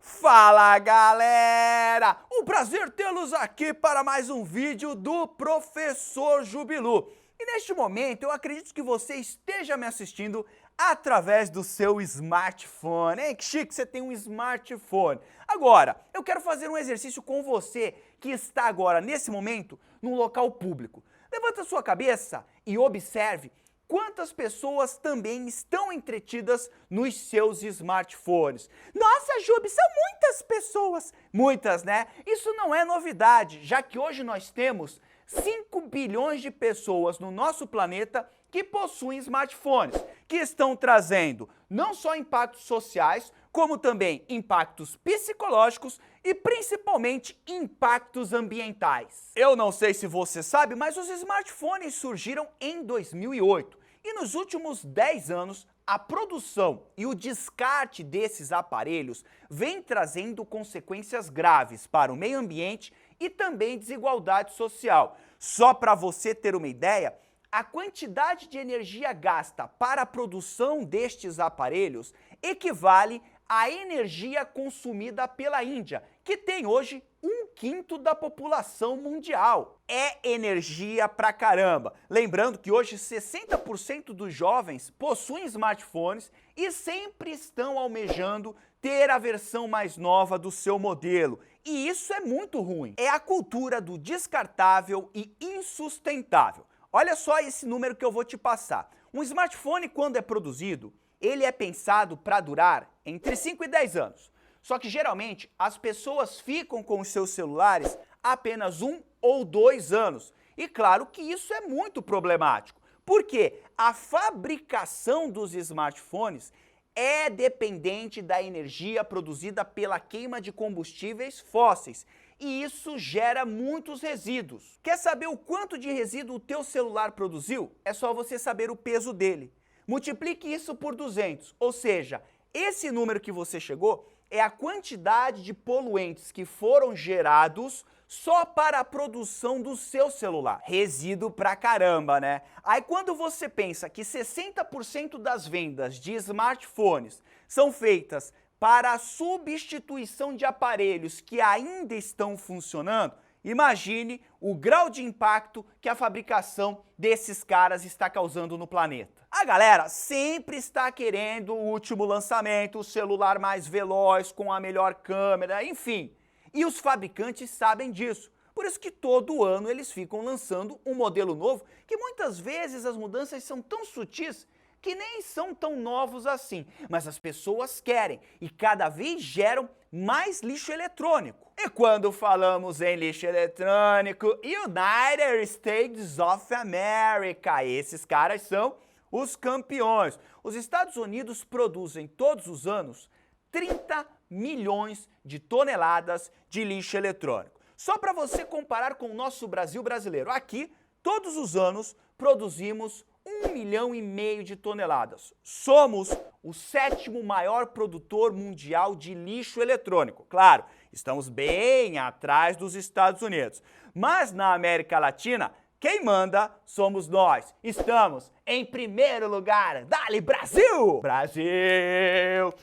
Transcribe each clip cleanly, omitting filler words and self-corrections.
Fala, galera! Um prazer tê-los aqui para mais um vídeo do Professor Jubilu. E neste momento eu acredito que você esteja me assistindo através do seu smartphone. Hein? Que chique, você tem um smartphone. Agora, eu quero fazer um exercício com você que está agora, nesse momento, num local público. Levanta sua cabeça e observe quantas pessoas também estão entretidas nos seus smartphones. Nossa, Jubi, são muitas pessoas. Muitas, né? Isso não é novidade, já que hoje nós temos 5 bilhões de pessoas no nosso planeta que possuem smartphones, que estão trazendo não só impactos sociais, como também impactos psicológicos e principalmente impactos ambientais. Eu não sei se você sabe, mas os smartphones surgiram em 2008 e nos últimos 10 anos a produção e o descarte desses aparelhos vem trazendo consequências graves para o meio ambiente e também desigualdade social. Só para você ter uma ideia, a quantidade de energia gasta para a produção destes aparelhos equivale à energia consumida pela Índia, que tem hoje 1/5 da população mundial. É energia pra caramba. Lembrando que hoje 60% dos jovens possuem smartphones e sempre estão almejando ter a versão mais nova do seu modelo. E isso é muito ruim. É a cultura do descartável e insustentável. Olha só esse número que eu vou te passar. Um smartphone, quando é produzido, ele é pensado para durar entre 5 e 10 anos. Só que geralmente as pessoas ficam com os seus celulares apenas 1 ou 2 anos. E claro que isso é muito problemático, porque a fabricação dos smartphones é dependente da energia produzida pela queima de combustíveis fósseis. E isso gera muitos resíduos. Quer saber o quanto de resíduo o teu celular produziu? É só você saber o peso dele. Multiplique isso por 200, ou seja, esse número que você chegou é a quantidade de poluentes que foram gerados só para a produção do seu celular. Resíduo pra caramba, né? Aí quando você pensa que 60% das vendas de smartphones são feitas para a substituição de aparelhos que ainda estão funcionando, imagine o grau de impacto que a fabricação desses caras está causando no planeta. A galera sempre está querendo o último lançamento, o celular mais veloz, com a melhor câmera, enfim. E os fabricantes sabem disso. Por isso que todo ano eles ficam lançando um modelo novo, que muitas vezes as mudanças são tão sutis que nem são tão novos assim, mas as pessoas querem e cada vez geram mais lixo eletrônico. E quando falamos em lixo eletrônico, United States of America, esses caras são os campeões. Os Estados Unidos produzem todos os anos 30 milhões de toneladas de lixo eletrônico. Só para você comparar com o nosso Brasil brasileiro, aqui todos os anos produzimos 1,5 milhão de toneladas. Somos o 7º maior produtor mundial de lixo eletrônico. Claro, estamos bem atrás dos Estados Unidos. Mas na América Latina, quem manda somos nós. Estamos em primeiro lugar. Dale, Brasil! Brasil,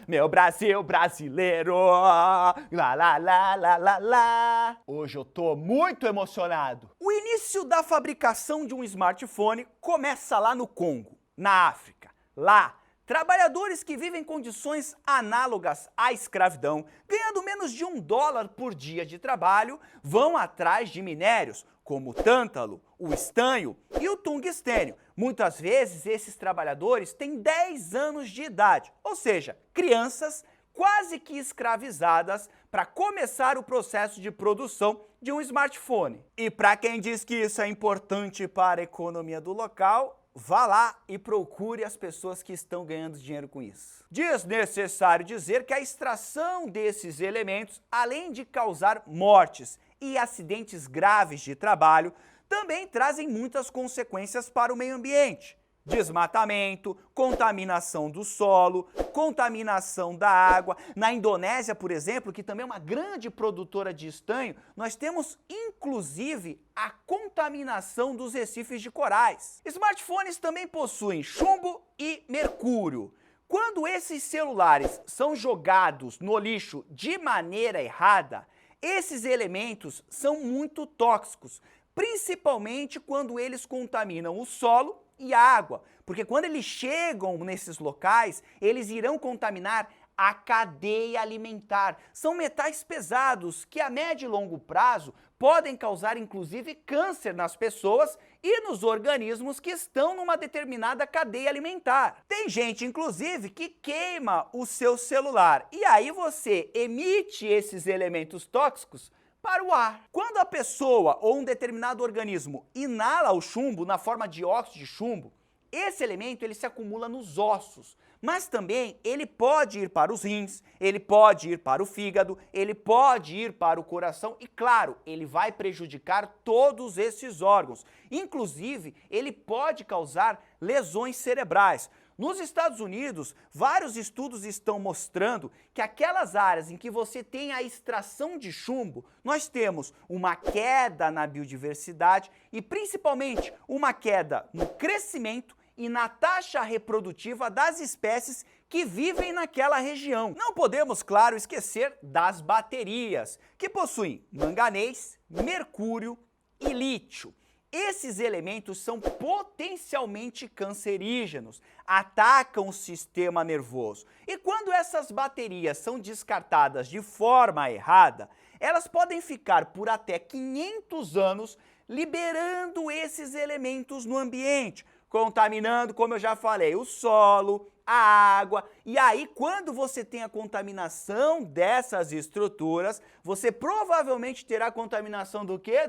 meu Brasil brasileiro. Lá, lá, lá, lá, lá, lá. Hoje eu tô muito emocionado. O início da fabricação de um smartphone começa lá no Congo, na África. Lá, trabalhadores que vivem em condições análogas à escravidão, ganhando menos de $1 por dia de trabalho, vão atrás de minérios, como o tântalo, o estanho e o tungstênio. Muitas vezes esses trabalhadores têm 10 anos de idade, ou seja, crianças quase que escravizadas para começar o processo de produção de um smartphone. E para quem diz que isso é importante para a economia do local, vá lá e procure as pessoas que estão ganhando dinheiro com isso. Desnecessário dizer que a extração desses elementos, além de causar mortes e acidentes graves de trabalho, também trazem muitas consequências para o meio ambiente. Desmatamento, contaminação do solo, contaminação da água. Na Indonésia, por exemplo, que também é uma grande produtora de estanho, nós temos inclusive a contaminação dos recifes de corais. Smartphones também possuem chumbo e mercúrio. Quando esses celulares são jogados no lixo de maneira errada, esses elementos são muito tóxicos, principalmente quando eles contaminam o solo e a água, porque quando eles chegam nesses locais, eles irão contaminar a cadeia alimentar. São metais pesados que a médio e longo prazo podem causar inclusive câncer nas pessoas e nos organismos que estão numa determinada cadeia alimentar. Tem gente inclusive que queima o seu celular e aí você emite esses elementos tóxicos para o ar. Quando a pessoa ou um determinado organismo inala o chumbo na forma de óxido de chumbo, esse elemento ele se acumula nos ossos, mas também ele pode ir para os rins, ele pode ir para o fígado, ele pode ir para o coração e, claro, ele vai prejudicar todos esses órgãos. Inclusive, ele pode causar lesões cerebrais. Nos Estados Unidos, vários estudos estão mostrando que aquelas áreas em que você tem a extração de chumbo, nós temos uma queda na biodiversidade e principalmente uma queda no crescimento e na taxa reprodutiva das espécies que vivem naquela região. Não podemos, claro, esquecer das baterias, que possuem manganês, mercúrio e lítio. Esses elementos são potencialmente cancerígenos, atacam o sistema nervoso. E quando essas baterias são descartadas de forma errada, elas podem ficar por até 500 anos liberando esses elementos no ambiente, contaminando, como eu já falei, o solo, a água. E aí, quando você tem a contaminação dessas estruturas, você provavelmente terá contaminação do quê?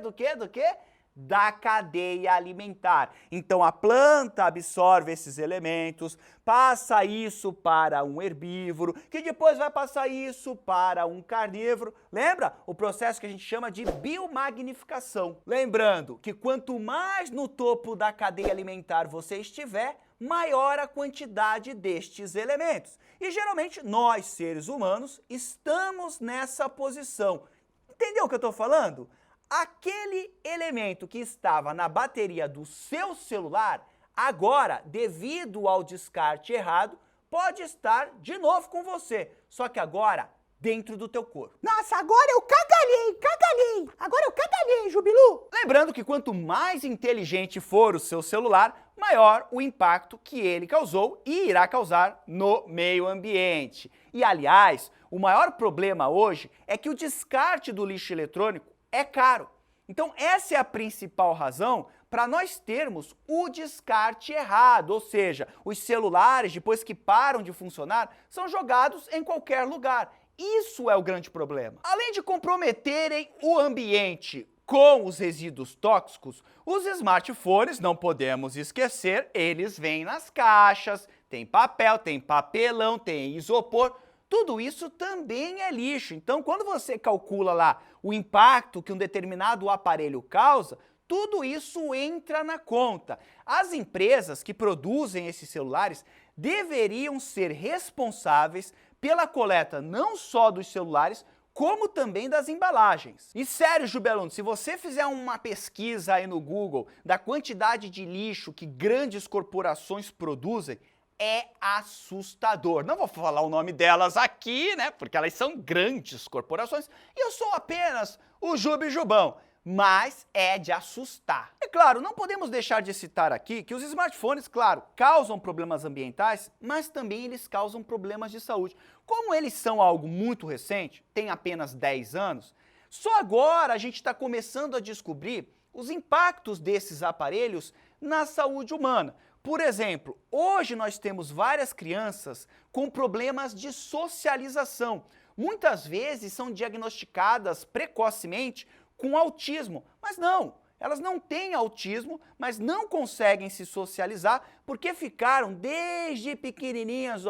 Da cadeia alimentar. Então a planta absorve esses elementos, passa isso para um herbívoro, que depois vai passar isso para um carnívoro. Lembra? O processo que a gente chama de biomagnificação. Lembrando que quanto mais no topo da cadeia alimentar você estiver, maior a quantidade destes elementos. E geralmente nós, seres humanos, estamos nessa posição. Entendeu o que eu estou falando? Aquele elemento que estava na bateria do seu celular, agora, devido ao descarte errado, pode estar de novo com você, só que agora dentro do teu corpo. Nossa, agora eu cagalhei! Agora eu cagalhei, Jubilu! Lembrando que quanto mais inteligente for o seu celular, maior o impacto que ele causou e irá causar no meio ambiente. E, aliás, o maior problema hoje é que o descarte do lixo eletrônico é caro. Então essa é a principal razão para nós termos o descarte errado, ou seja, os celulares, depois que param de funcionar, são jogados em qualquer lugar. Isso é o grande problema. Além de comprometerem o ambiente com os resíduos tóxicos, os smartphones, não podemos esquecer, eles vêm nas caixas, tem papel, tem papelão, tem isopor. Tudo isso também é lixo. Então, quando você calcula lá o impacto que um determinado aparelho causa, tudo isso entra na conta. As empresas que produzem esses celulares deveriam ser responsáveis pela coleta não só dos celulares, como também das embalagens. E sério, Jubeluno, se você fizer uma pesquisa aí no Google da quantidade de lixo que grandes corporações produzem, é assustador. Não vou falar o nome delas aqui, né, porque elas são grandes corporações e eu sou apenas o Jubão, mas é de assustar. É claro, não podemos deixar de citar aqui que os smartphones, claro, causam problemas ambientais, mas também eles causam problemas de saúde. Como eles são algo muito recente, tem apenas 10 anos, só agora a gente está começando a descobrir os impactos desses aparelhos na saúde humana. Por exemplo, hoje nós temos várias crianças com problemas de socialização. Muitas vezes são diagnosticadas precocemente com autismo, mas não, elas não têm autismo, mas não conseguem se socializar porque ficaram desde pequenininhas,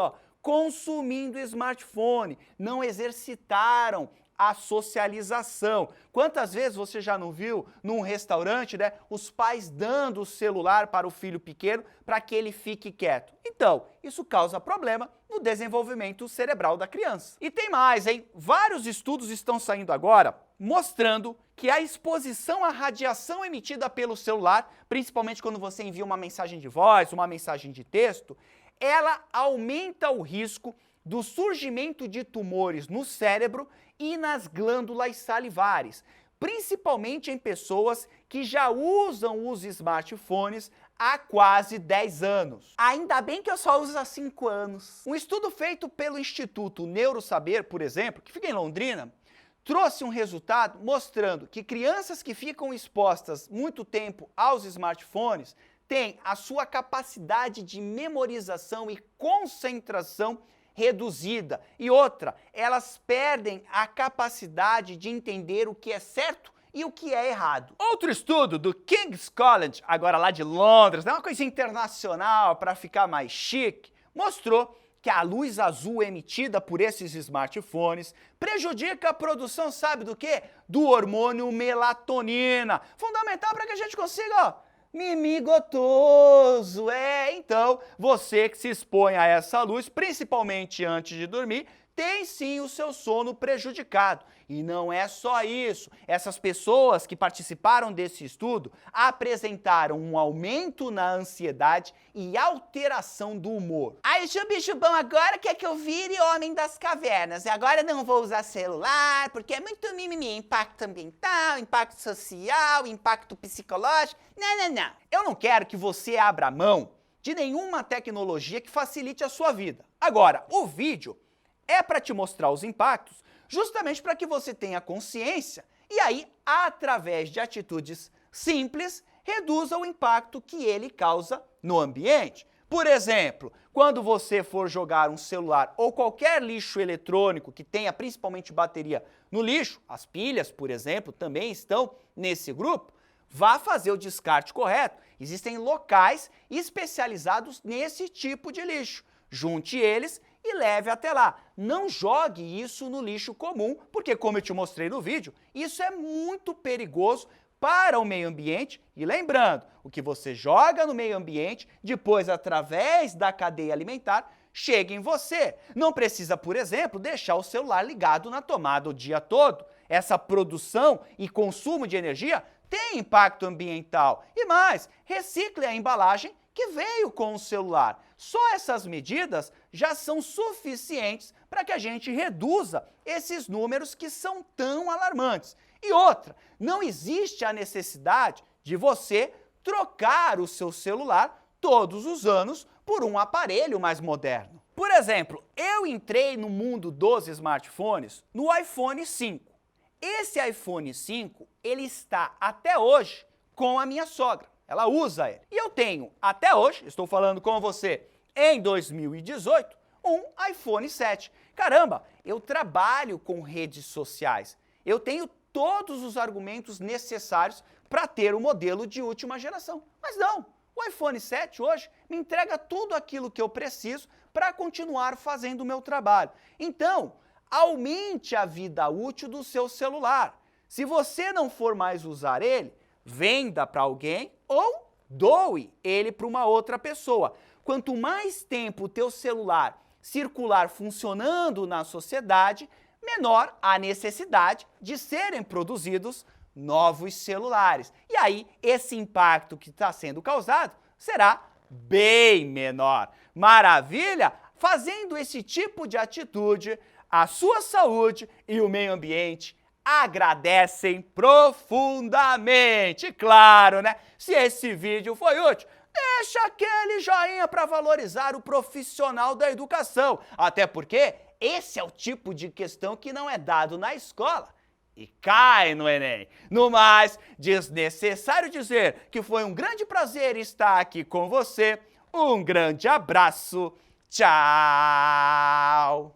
consumindo smartphone, não exercitaram a socialização. Quantas vezes você já não viu num restaurante, né, os pais dando o celular para o filho pequeno para que ele fique quieto? Então, isso causa problema no desenvolvimento cerebral da criança. E tem mais, hein? Vários estudos estão saindo agora mostrando que a exposição à radiação emitida pelo celular, principalmente quando você envia uma mensagem de voz, uma mensagem de texto, ela aumenta o risco do surgimento de tumores no cérebro e nas glândulas salivares, principalmente em pessoas que já usam os smartphones há quase 10 anos. Ainda bem que eu só uso há 5 anos. Um estudo feito pelo Instituto Neurosaber, por exemplo, que fica em Londrina, trouxe um resultado mostrando que crianças que ficam expostas muito tempo aos smartphones têm a sua capacidade de memorização e concentração reduzida. E outra, elas perdem a capacidade de entender o que é certo e o que é errado. Outro estudo do King's College, agora lá de Londres, uma coisa internacional para ficar mais chique, mostrou que a luz azul emitida por esses smartphones prejudica a produção, sabe do quê? Do hormônio melatonina, fundamental para que a gente consiga, mimi gotoso. Então, você que se expõe a essa luz, principalmente antes de dormir, tem sim o seu sono prejudicado. E não é só isso. Essas pessoas que participaram desse estudo apresentaram um aumento na ansiedade e alteração do humor. Ai, bicho bom, agora quer que eu vire homem das cavernas. E agora não vou usar celular, porque é muito mimimi. Impacto ambiental, impacto social, impacto psicológico. Não. Eu não quero que você abra mão de nenhuma tecnologia que facilite a sua vida. Agora, o vídeo é para te mostrar os impactos, justamente para que você tenha consciência e aí, através de atitudes simples, reduza o impacto que ele causa no ambiente. Por exemplo, quando você for jogar um celular ou qualquer lixo eletrônico que tenha principalmente bateria no lixo, as pilhas, por exemplo, também estão nesse grupo, vá fazer o descarte correto. Existem locais especializados nesse tipo de lixo. Junte eles e leve até lá. Não jogue isso no lixo comum, porque, como eu te mostrei no vídeo, isso é muito perigoso para o meio ambiente. E lembrando, o que você joga no meio ambiente, depois, através da cadeia alimentar, chega em você. Não precisa, por exemplo, deixar o celular ligado na tomada o dia todo. Essa produção e consumo de energia tem impacto ambiental. E mais, recicle a embalagem que veio com o celular. Só essas medidas já são suficientes para que a gente reduza esses números que são tão alarmantes. E outra, não existe a necessidade de você trocar o seu celular todos os anos por um aparelho mais moderno. Por exemplo, eu entrei no mundo dos smartphones no iPhone 5. Esse iPhone 5, ele está até hoje com a minha sogra. Ela usa ele. E eu tenho, até hoje, estou falando com você, em 2018, um iPhone 7. Caramba, eu trabalho com redes sociais. Eu tenho todos os argumentos necessários para ter um modelo de última geração. Mas não, o iPhone 7 hoje me entrega tudo aquilo que eu preciso para continuar fazendo o meu trabalho. Então, aumente a vida útil do seu celular. Se você não for mais usar ele, venda para alguém ou doe ele para uma outra pessoa. Quanto mais tempo o teu celular circular funcionando na sociedade, menor a necessidade de serem produzidos novos celulares. E aí, esse impacto que está sendo causado será bem menor. Maravilha? Fazendo esse tipo de atitude, a sua saúde e o meio ambiente agradecem profundamente. Claro, né? Se esse vídeo foi útil, deixa aquele joinha para valorizar o profissional da educação. Até porque esse é o tipo de questão que não é dado na escola e cai no Enem. No mais, desnecessário dizer que foi um grande prazer estar aqui com você. Um grande abraço. Tchau!